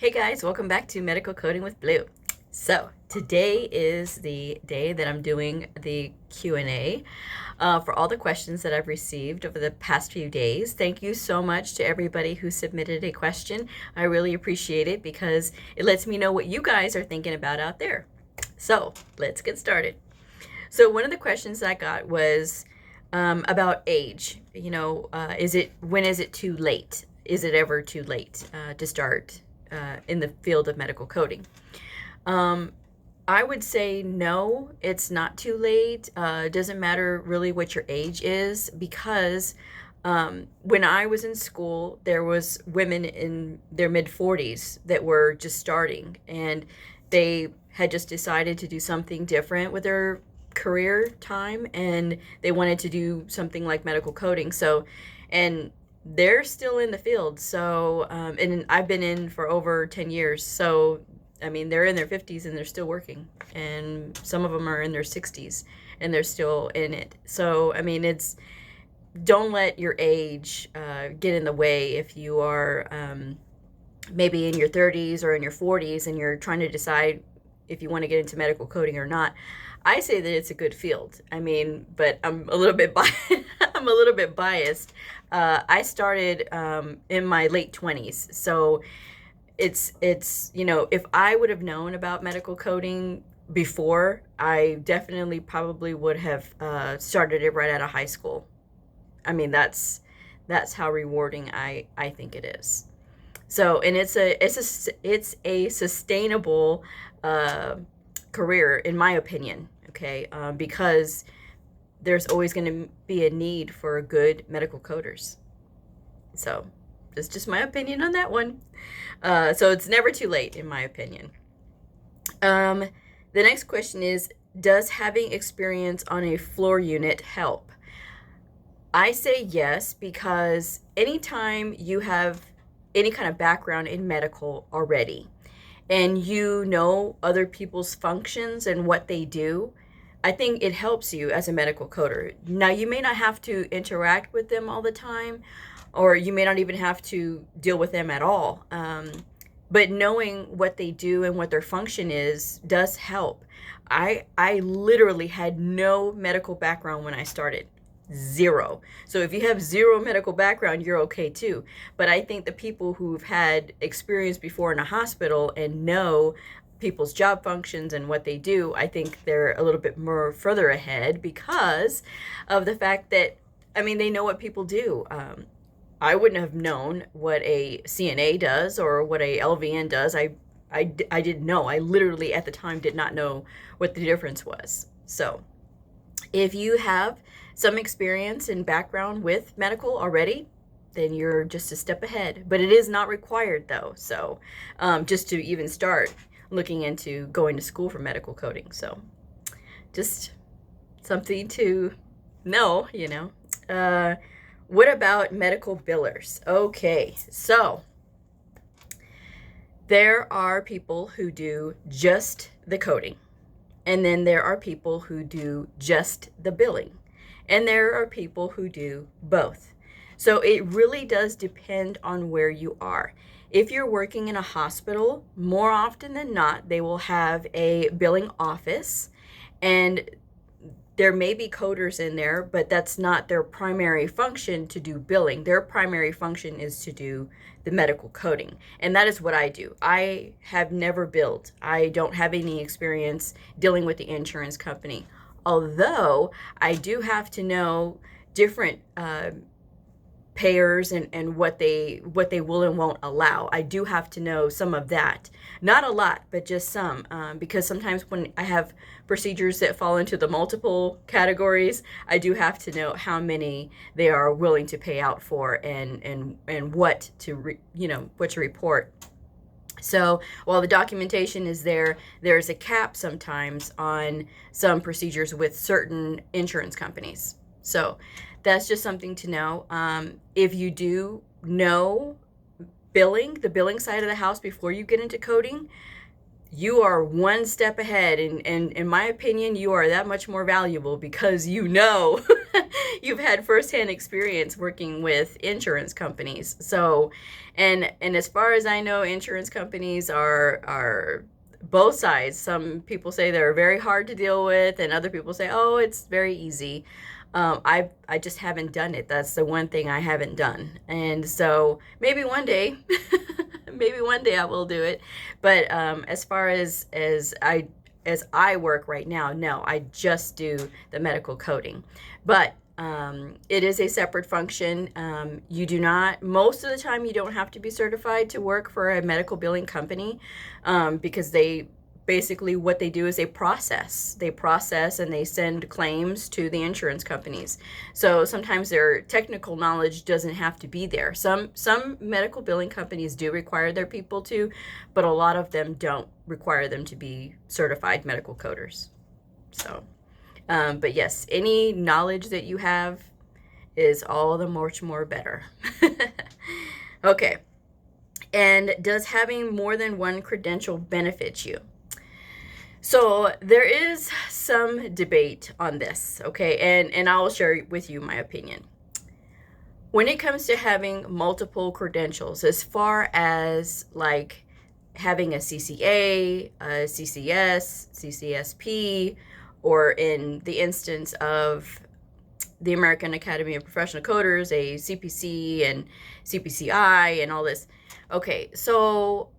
Hey guys, welcome back to Medical Coding with Blue. So today is the day that I'm doing the Q&A for all the questions that I've received over the past few days. Thank you so much to everybody who submitted a question. I really appreciate it because it lets me know what you guys are thinking about out there. So let's get started. So one of the questions I got was about age. When is it too late? Is it ever too late to start in the field of medical coding? I would say no, it's not too late. It doesn't matter really what your age is because when I was in school, there was women in their mid 40s that were just starting, and they had just decided to do something different with their career time, and they wanted to do something like medical coding. So, and they're still in the field. So, and I've been in for over 10 years. So, I mean, they're in their 50s and they're still working. And some of them are in their 60s and they're still in it. So, I mean, don't let your age get in the way if you are maybe in your 30s or in your 40s and you're trying to decide if you want to get into medical coding or not. I say that it's a good field. I mean, but I'm a little bit I'm a little bit biased. I started in my late 20s, so it's if I would have known about medical coding before, I definitely probably would have started it right out of high school. I mean, that's how rewarding I think it is. So, and it's a sustainable career, in my opinion. Okay, because there's always going to be a need for good medical coders. So, that's just my opinion on that one. So it's never too late, in my opinion. The next question is, does having experience on a floor unit help? I say yes, because anytime you have any kind of background in medical already and you know other people's functions and what they do, I think it helps you as a medical coder. Now, you may not have to interact with them all the time, or you may not even have to deal with them at all. But knowing what they do and what their function is does help. I literally had no medical background when I started. Zero. So if you have zero medical background, you're okay too. But I think the people who've had experience before in a hospital and know people's job functions and what they do, I think they're a little bit more further ahead because of the fact that, I mean, they know what people do. I wouldn't have known what a CNA does or what a LVN does. I didn't know. I literally at the time did not know what the difference was. So if you have some experience and background with medical already, then you're just a step ahead. But it is not required though. So just to even start looking into going to school for medical coding. So just something to know, What about medical billers? Okay, so there are people who do just the coding, and then there are people who do just the billing, and there are people who do both. So it really does depend on where you are. If you're working in a hospital, more often than not, they will have a billing office, and there may be coders in there, but that's not their primary function to do billing. Their primary function is to do the medical coding. And that is what I do. I have never billed. I don't have any experience dealing with the insurance company. Although I do have to know different payers and what they will and won't allow. I do have to know some of that. Not a lot, but just some, because sometimes when I have procedures that fall into the multiple categories, I do have to know how many they are willing to pay out for and what to what to report. So while the documentation is there, there's a cap sometimes on some procedures with certain insurance companies. So that's just something to know. If you do know the billing side of the house before you get into coding, you are one step ahead, and in my opinion, you are that much more valuable because you know you've had firsthand experience working with insurance companies. So, and as far as I know, insurance companies are both sides. Some people say they're very hard to deal with, and other people say, oh, it's very easy. I just haven't done it. That's the one thing I haven't done. And so maybe one day, maybe one day I will do it. But as far as I work right now, no, I just do the medical coding. But it is a separate function. You do not, most of the time, you don't have to be certified to work for a medical billing company, because they basically, what they do is they process and they send claims to the insurance companies. So sometimes their technical knowledge doesn't have to be there. Some medical billing companies do require their people to, but a lot of them don't require them to be certified medical coders. So but yes, any knowledge that you have is all the much more better. Okay. And does having more than one credential benefit you? So there is some debate on this, okay? And I will share with you my opinion. When it comes to having multiple credentials, as far as like having a CCA, a CCS, CCSP, or in the instance of the American Academy of Professional Coders, a CPC and CPCI and all this. Okay, so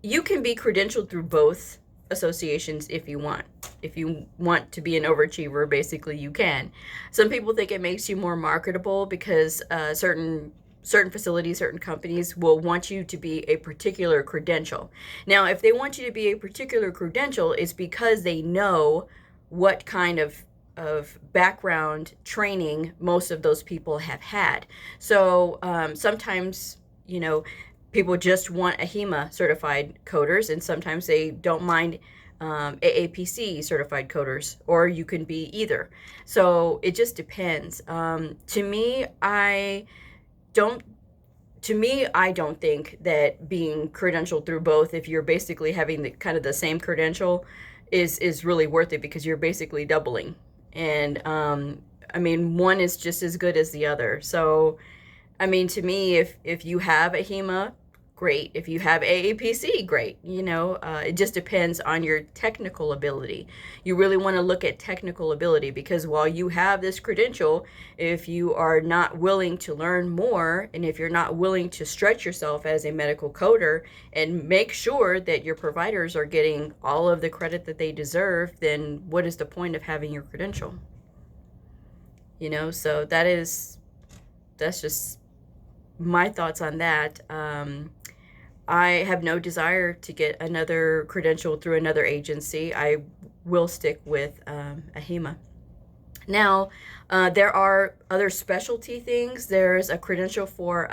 you can be credentialed through both associations if you want. If you want to be an overachiever, basically you can. Some people think it makes you more marketable because certain facilities, certain companies will want you to be a particular credential. Now, if they want you to be a particular credential, it's because they know what kind of background training most of those people have had. So sometimes, people just want AHIMA certified coders, and sometimes they don't mind AAPC certified coders, or you can be either. So it just depends. To me, I don't think that being credentialed through both, if you're basically having the kind of the same credential, is really worth it, because you're basically doubling. And I mean, one is just as good as the other. So I mean, to me, if you have AHIMA, great. If you have AAPC, great. It just depends on your technical ability. You really want to look at technical ability, because while you have this credential, if you are not willing to learn more, and if you're not willing to stretch yourself as a medical coder and make sure that your providers are getting all of the credit that they deserve, then what is the point of having your credential? So that's just my thoughts on that. I have no desire to get another credential through another agency. I will stick with AHIMA. Now, there are other specialty things. There's a credential for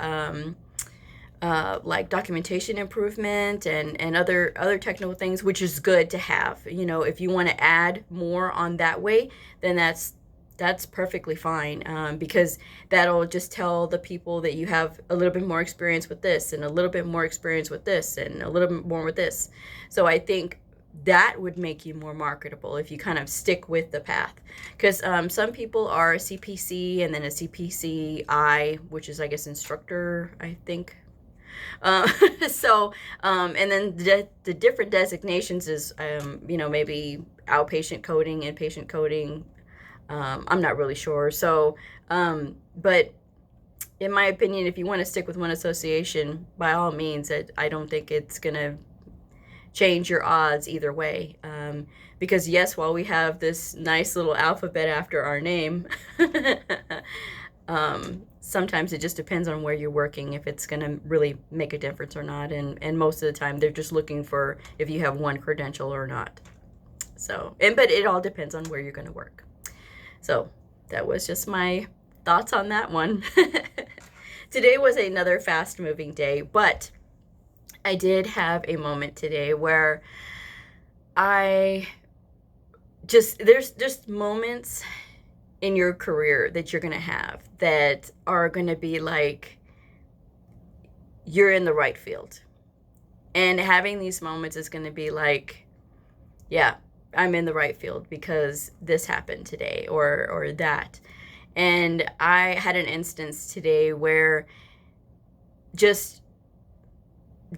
like documentation improvement and other technical things, which is good to have. If you want to add more on that way, then that's perfectly fine, because that'll just tell the people that you have a little bit more experience with this, and a little bit more experience with this, and a little bit more with this. So I think that would make you more marketable if you kind of stick with the path, because some people are a CPC and then a CPCI, which is, I guess, instructor, I think. So and then the different designations is maybe outpatient coding, inpatient coding. I'm not really sure. So, but in my opinion, if you want to stick with one association, by all means, I don't think it's going to change your odds either way. Because yes, while we have this nice little alphabet after our name, sometimes it just depends on where you're working, if it's going to really make a difference or not. And most of the time, they're just looking for if you have one credential or not. So, but it all depends on where you're going to work. So that was just my thoughts on that one. Today was another fast-moving day, but I did have a moment today where there's just moments in your career that you're going to have that are going to be like, you're in the right field. And having these moments is going to be like, yeah, I'm in the right field because this happened today or that. And I had an instance today where just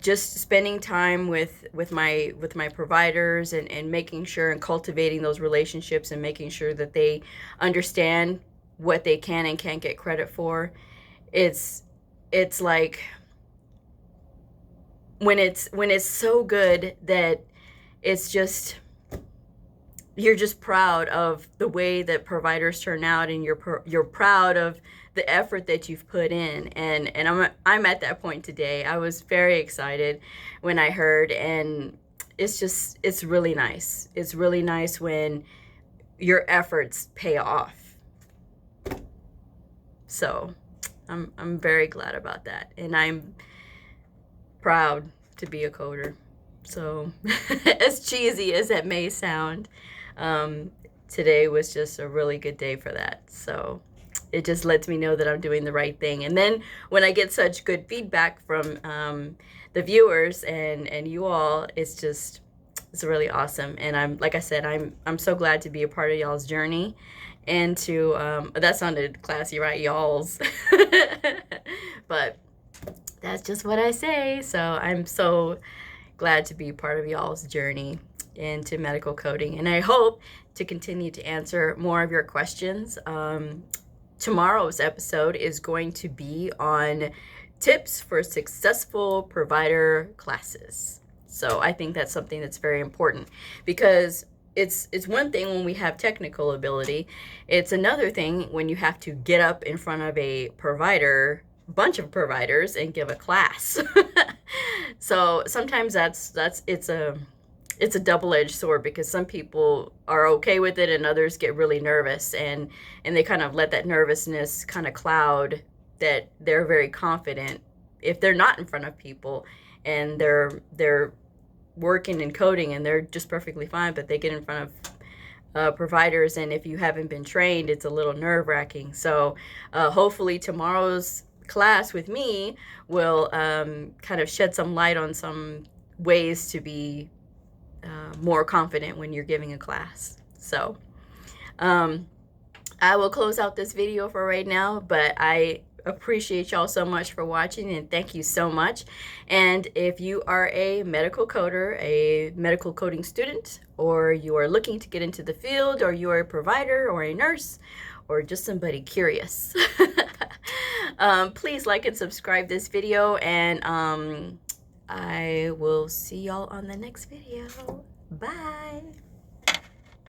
spending time with my providers and making sure and cultivating those relationships and making sure that they understand what they can and can't get credit for. It's like when it's so good that it's just, you're just proud of the way that providers turn out, and you're proud of the effort that you've put in. And I'm at that point today. I was very excited when I heard, and it's really nice. It's really nice when your efforts pay off. So I'm very glad about that, and I'm proud to be a coder. So as cheesy as that may sound, today was just a really good day for that. So it just lets me know that I'm doing the right thing. And then when I get such good feedback from the viewers and you all, it's really awesome. And like I said, I'm so glad to be a part of y'all's journey, and to that sounded classy, right? Y'all's. But that's just what I say. So I'm so glad to be part of y'all's journey into medical coding, and I hope to continue to answer more of your questions. Tomorrow's episode is going to be on tips for successful provider classes. So I think that's something that's very important, because it's one thing when we have technical ability. It's another thing when you have to get up in front of a bunch of providers and give a class. So sometimes it's a double-edged sword, because some people are okay with it and others get really nervous, and they kind of let that nervousness kind of cloud that they're very confident if they're not in front of people and they're working and coding and they're just perfectly fine, but they get in front of providers, and if you haven't been trained, it's a little nerve-wracking. So hopefully tomorrow's class with me will kind of shed some light on some ways to be more confident when you're giving a class. So I will close out this video for right now, but I appreciate y'all so much for watching, and thank you so much. And if you are a medical coder, a medical coding student, or you are looking to get into the field, or you are a provider or a nurse, or just somebody curious, please like and subscribe this video, and I will see y'all on the next video. Bye.